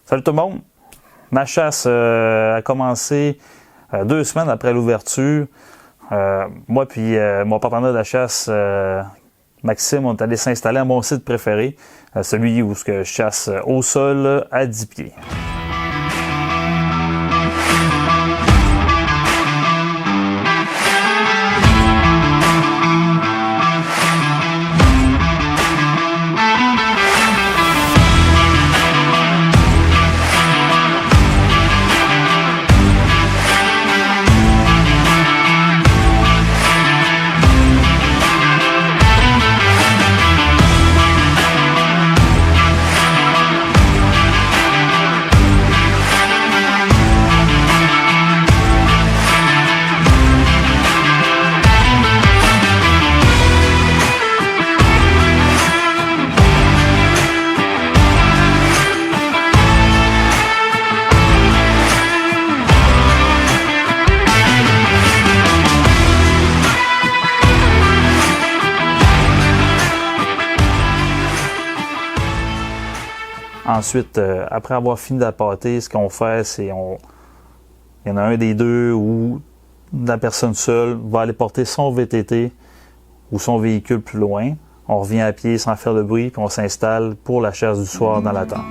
Salut tout le monde! Ma chasse a commencé 2 semaines après l'ouverture. Moi puis mon partenaire de chasse, Maxime, on est allé s'installer à mon site préféré, celui où je chasse au sol à 10 pieds. Ensuite, après avoir fini d'appâter, ce qu'on fait, c'est il y en a un des deux où la personne seule va aller porter son VTT ou son véhicule plus loin. On revient à pied sans faire de bruit, puis on s'installe pour la chasse du soir dans la tente.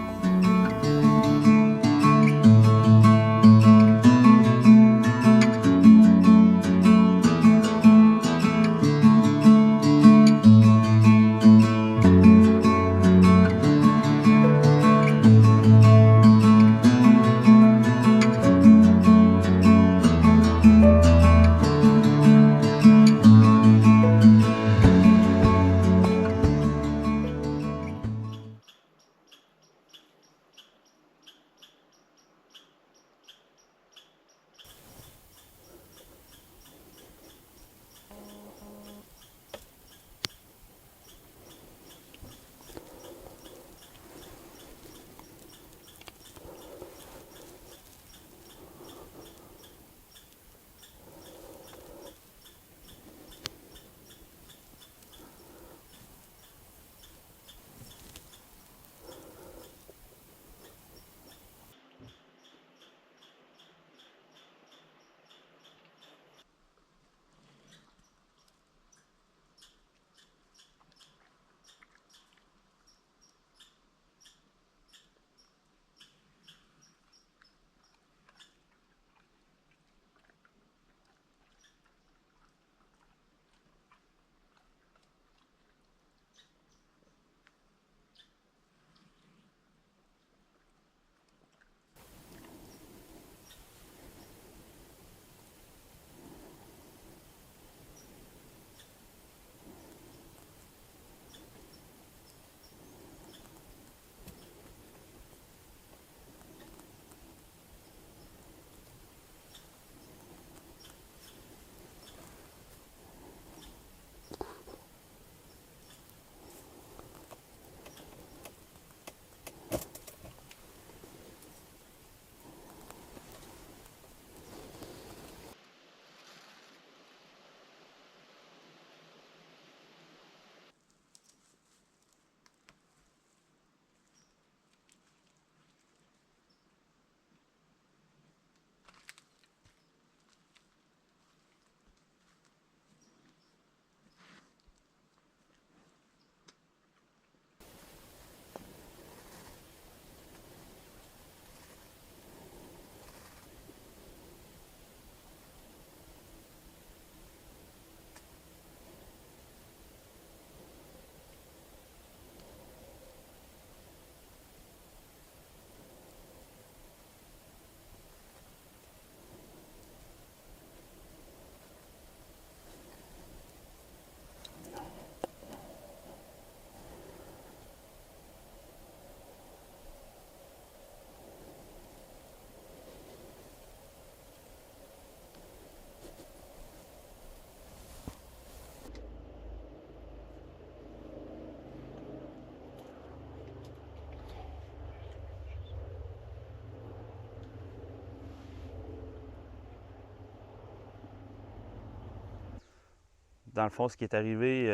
Dans le fond, ce qui est arrivé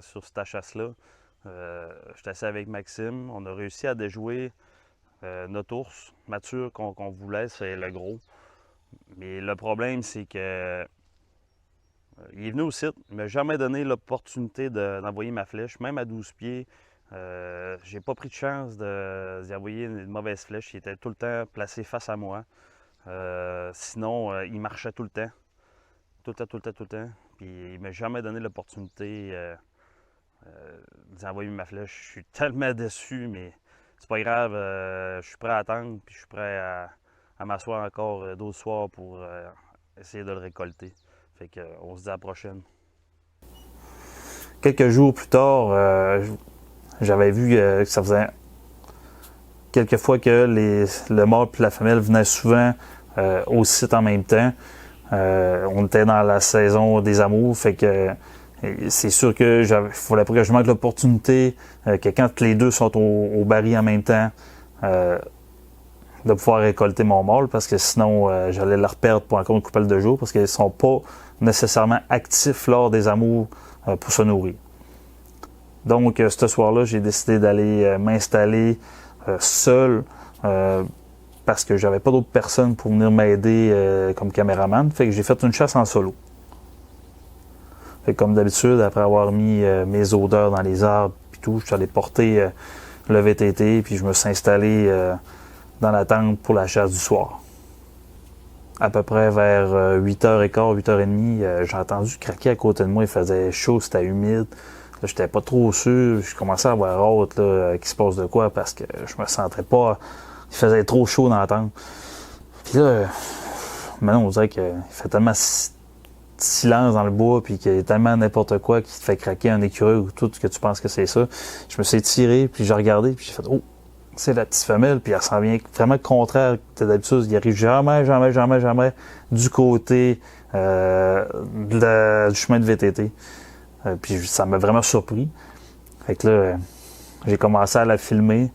sur cette chasse-là, j'étais assis avec Maxime. On a réussi à déjouer Notre ours mature qu'on voulait, c'est le gros. Mais le problème, c'est que il est venu au site, il m'a jamais donné l'opportunité d'envoyer ma flèche, même à 12 pieds. J'ai pas pris de chance d'y envoyer une mauvaise flèche. Il était tout le temps placé face à moi. Sinon, il marchait tout le temps. Tout le temps, tout le temps, tout le temps. Puis il m'a jamais donné l'opportunité d'y envoyer ma flèche. Je suis tellement déçu, mais c'est pas grave. Je suis prêt à attendre, puis je suis prêt à m'asseoir encore d'autres soirs pour essayer de le récolter. Fait que, on se dit à la prochaine. Quelques jours plus tard, j'avais vu que ça faisait quelques fois que le mâle et la femelle venaient souvent au site en même temps. On était dans la saison des amours, fait que c'est sûr que il fallait pas que je manque l'opportunité que quand les deux sont au baril en même temps, euh, de pouvoir récolter mon mâle, parce que sinon j'allais le reperdre pour encore une couple de jours, parce qu'ils ne sont pas nécessairement actifs lors des amours pour se nourrir. Donc ce soir-là, j'ai décidé d'aller m'installer seul parce que j'avais pas d'autres personnes pour venir m'aider comme caméraman. Fait que j'ai fait une chasse en solo. Fait que comme d'habitude, après avoir mis mes odeurs dans les arbres et tout, je suis allé porter le VTT puis je me suis installé dans la tente pour la chasse du soir. À peu près vers 8h15, 8h30, j'ai entendu craquer à côté de moi. Il faisait chaud, c'était humide. Là, j'étais pas trop sûr. Je commençais à avoir hâte qu'il se passe de quoi parce que je me sentais pas. Il faisait trop chaud dans la tente. Puis là, maintenant, on dirait qu'il fait tellement silence dans le bois, puis qu'il y a tellement n'importe quoi qui te fait craquer un écureuil ou tout, que tu penses que c'est ça. Je me suis tiré, puis j'ai regardé, puis j'ai fait « Oh, c'est la petite femelle », puis elle s'en vient vraiment contraire que d'habitude. Il arrive jamais, jamais, jamais, jamais du côté du chemin de VTT. Puis ça m'a vraiment surpris. Fait que là, j'ai commencé à la filmer.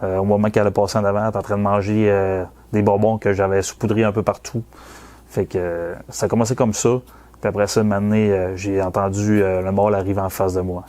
Au moment qu'elle a passé en avant, elle était en train de manger des bonbons que j'avais saupoudrés un peu partout. Fait que ça a commencé comme ça. Puis après ça, maintenant, j'ai entendu le mâle arriver en face de moi.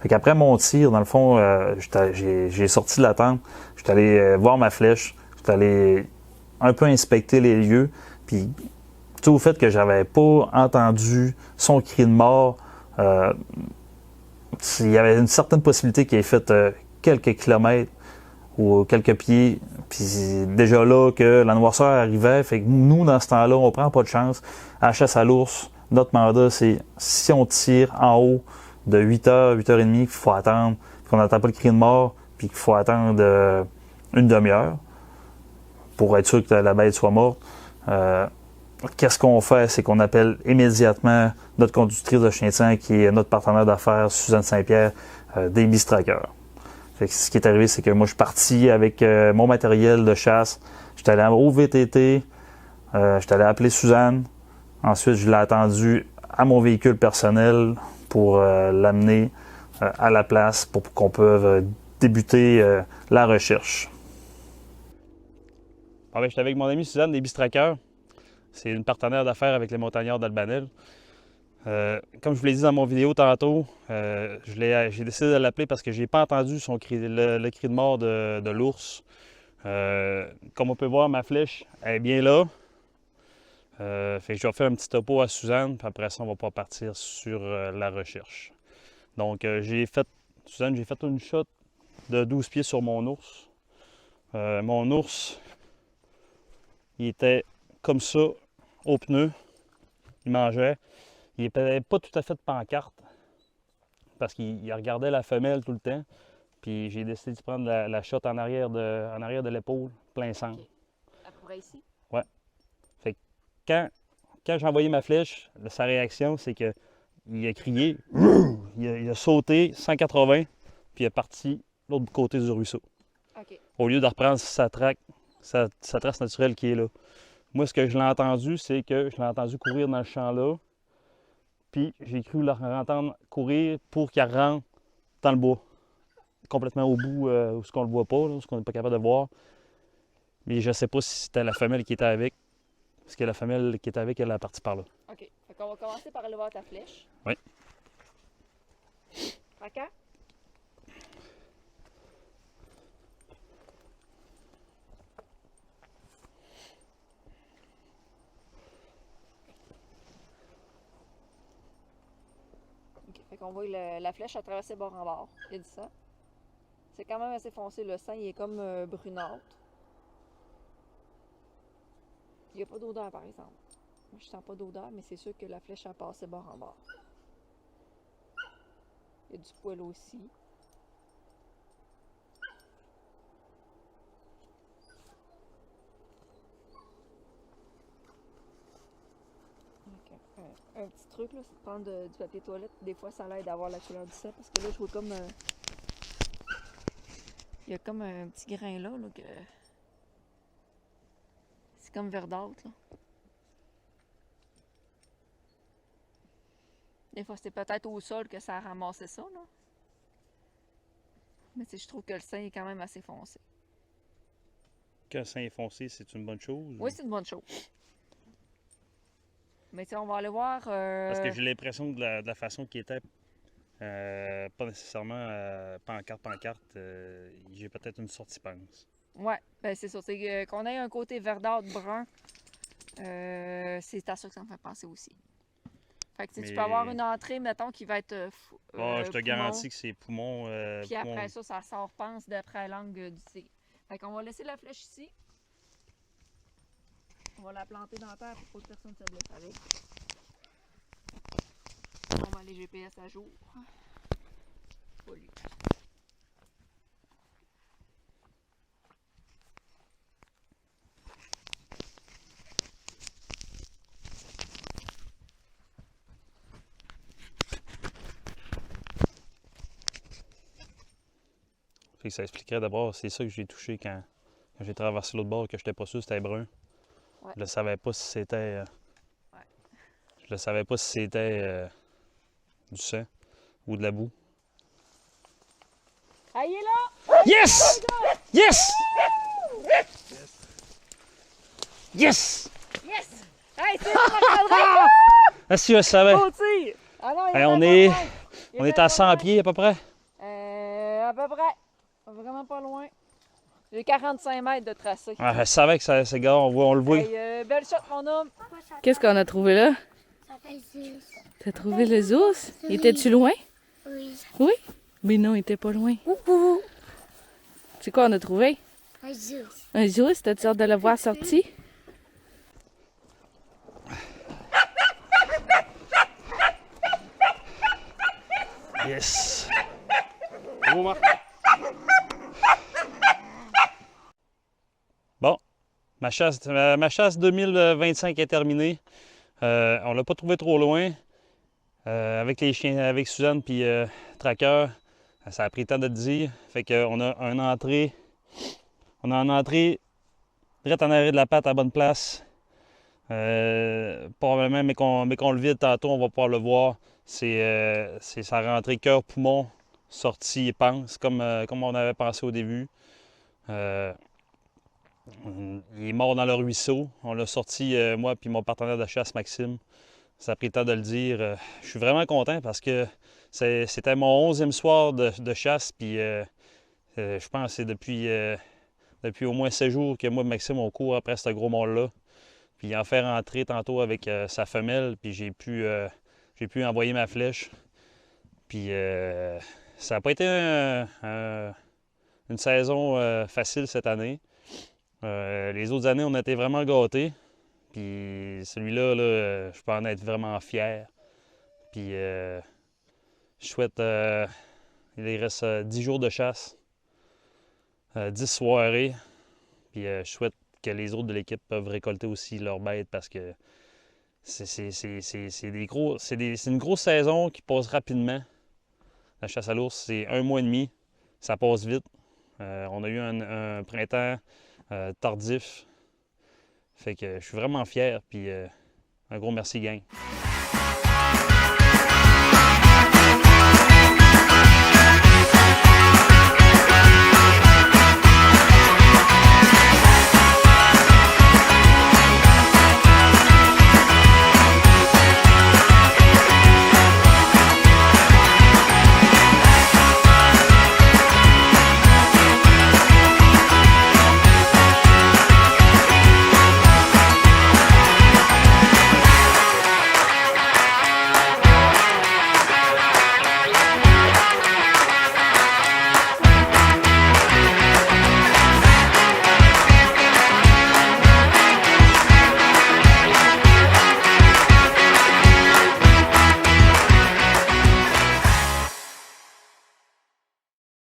Fait qu'après mon tir, dans le fond, j'ai sorti de la tente, j'étais allé voir ma flèche, j'étais allé un peu inspecter les lieux, puis tout au fait que j'avais pas entendu son cri de mort, il y avait une certaine possibilité qu'il ait fait quelques kilomètres ou quelques pieds, puis déjà là que la noirceur arrivait, fait que nous, dans ce temps-là, on prend pas de chance. À la chasse à l'ours, notre mandat, c'est si on tire en haut de 8h, 8h30, qu'il faut attendre, qu'on n'entend pas le cri de mort, puis qu'il faut attendre une demi-heure pour être sûr que la bête soit morte. Qu'est-ce qu'on fait? C'est qu'on appelle immédiatement notre conductrice de chien de sang, qui est notre partenaire d'affaires, Suzanne Saint-Pierre, des Bistraqueurs. Ce qui est arrivé, c'est que moi, je suis parti avec mon matériel de chasse. J'étais allé au VTT, j'étais allé appeler Suzanne. Ensuite, je l'ai attendu à mon véhicule personnel pour l'amener à la place pour qu'on puisse débuter la recherche. Ah ben, j'étais avec mon amie Suzanne des Bistraqueurs. C'est une partenaire d'affaires avec les montagnards d'Albanel. Comme je vous l'ai dit dans mon vidéo tantôt, j'ai décidé de l'appeler parce que je n'ai pas entendu le cri de mort de l'ours. Comme on peut voir, ma flèche elle est bien là. Fait que je vais faire un petit topo à Suzanne, puis après ça, on va pouvoir partir sur la recherche. Donc, Suzanne, j'ai fait une shot de 12 pieds sur mon ours. Mon ours, il était comme ça, au pneu. Il mangeait. Il n'était pas tout à fait de pancarte, parce qu'il regardait la femelle tout le temps. Puis j'ai décidé de prendre la shot en arrière de l'épaule, plein centre. Okay. À peu près ici? Ouais. Fait que quand j'ai envoyé ma flèche, sa réaction, c'est qu'il a crié, il a sauté 180, puis il est parti de l'autre côté du ruisseau. Okay. Au lieu de reprendre sa trace naturelle qui est là. Moi, ce que je l'ai entendu, c'est que je l'ai entendu courir dans le champ-là, puis j'ai cru l'entendre courir pour qu'il rentre dans le bois. Complètement au bout, où ce qu'on le voit pas, là, où ce qu'on n'est pas capable de voir. Mais je ne sais pas si c'était la femelle qui était avec. Parce que la femelle qui était avec, elle est partie par là. OK. Fait qu'on va commencer par aller voir ta flèche. Oui. D'accord? OK. Fait qu'on voit la flèche à traverser bord en bord. Il y a du sang. C'est quand même assez foncé. Le sang, il est comme brunâtre. Il n'y a pas d'odeur, par exemple. Moi, je sens pas d'odeur, mais c'est sûr que la flèche a passé bord en bord. Il y a du poil aussi. Okay. Un petit truc, là, c'est de prendre du papier toilette. Des fois, ça l'aide à avoir la couleur du sang, parce que là, je vois comme... il y a comme un petit grain là que... C'est comme verdâtre, là. Des fois, c'est peut-être au sol que ça a ramassé ça, là. Mais je trouve que le sein est quand même assez foncé. Quand le sein est foncé, c'est une bonne chose? Oui, c'est une bonne chose. Mais tu sais, on va aller voir... Parce que j'ai l'impression de la façon qu'il était, pas nécessairement pancarte, j'ai peut-être une sortie pince. Ouais, ben c'est ça. C'est qu'on ait un côté verdâtre brun, c'est à ça que ça me fait penser aussi. Fait que tu peux avoir une entrée, mettons, qui va être je te garantis que c'est poumon. Puis poumon. après ça sort pince d'après la langue du tigre. Fait qu'on va laisser la flèche ici. On va la planter dans la terre pour pas que personne se blesse avec. On va aller GPS à jour. Pas lui. Fait que ça expliquerait d'abord, c'est ça que j'ai touché quand j'ai traversé l'autre bord, que j'étais pas sûr que c'était brun. Ouais. Je ne savais pas si c'était. Ouais. Je ne savais pas si c'était du sang ou de la boue. Ah, il est là! Yes! Yes! Yes! Yes! Hey, c'est Marc-André! Ah si, je savais. Oh, tir! Ah non, Hey, on est à 100 pieds à peu près. peu près. Vraiment pas loin. J'ai 45 mètres de tracé. Ah, je savais que ça c'est gars, on le voit. Hey, belle shot, mon homme. Qu'est-ce qu'on a trouvé là? Un Zeus. T'as trouvé le Zeus? Étais-tu loin? Oui. Oui? Mais non, il était pas loin. Coucou. C'est quoi on a trouvé? Un Zeus. Un Zeus? T'as-tu hâte de le voir sorti? Yes! Bon, ma chasse 2025 est terminée. On l'a pas trouvé trop loin. Avec les chiens, avec Suzanne puis Tracker, ça a pris le temps de le dire. Fait qu'on a une entrée. On a une entrée direct en arrière de la patte à bonne place. Probablement, mais qu'on le vide tantôt, on va pouvoir le voir. C'est sa rentrée cœur-poumon, sortie pense, comme on avait pensé au début. Il est mort dans le ruisseau. On l'a sorti, moi puis mon partenaire de chasse, Maxime. Ça a pris le temps de le dire. Je suis vraiment content parce que c'était mon 11e soir de chasse. Puis je pense que c'est depuis au moins 7 jours que moi et Maxime, on court après ce gros mâle-là. Puis en faire rentrer tantôt avec sa femelle. Puis j'ai pu envoyer ma flèche. Puis ça n'a pas été une saison facile cette année. Les autres années, on a été vraiment gâtés. Puis celui-là, je peux en être vraiment fier. Puis je souhaite... il reste 10 jours de chasse, 10 soirées. Puis je souhaite que les autres de l'équipe peuvent récolter aussi leurs bêtes parce que c'est une grosse saison qui passe rapidement. La chasse à l'ours, c'est 1 mois et demi. Ça passe vite. On a eu un printemps tardif. Fait que je suis vraiment fier, puis un gros merci, gang.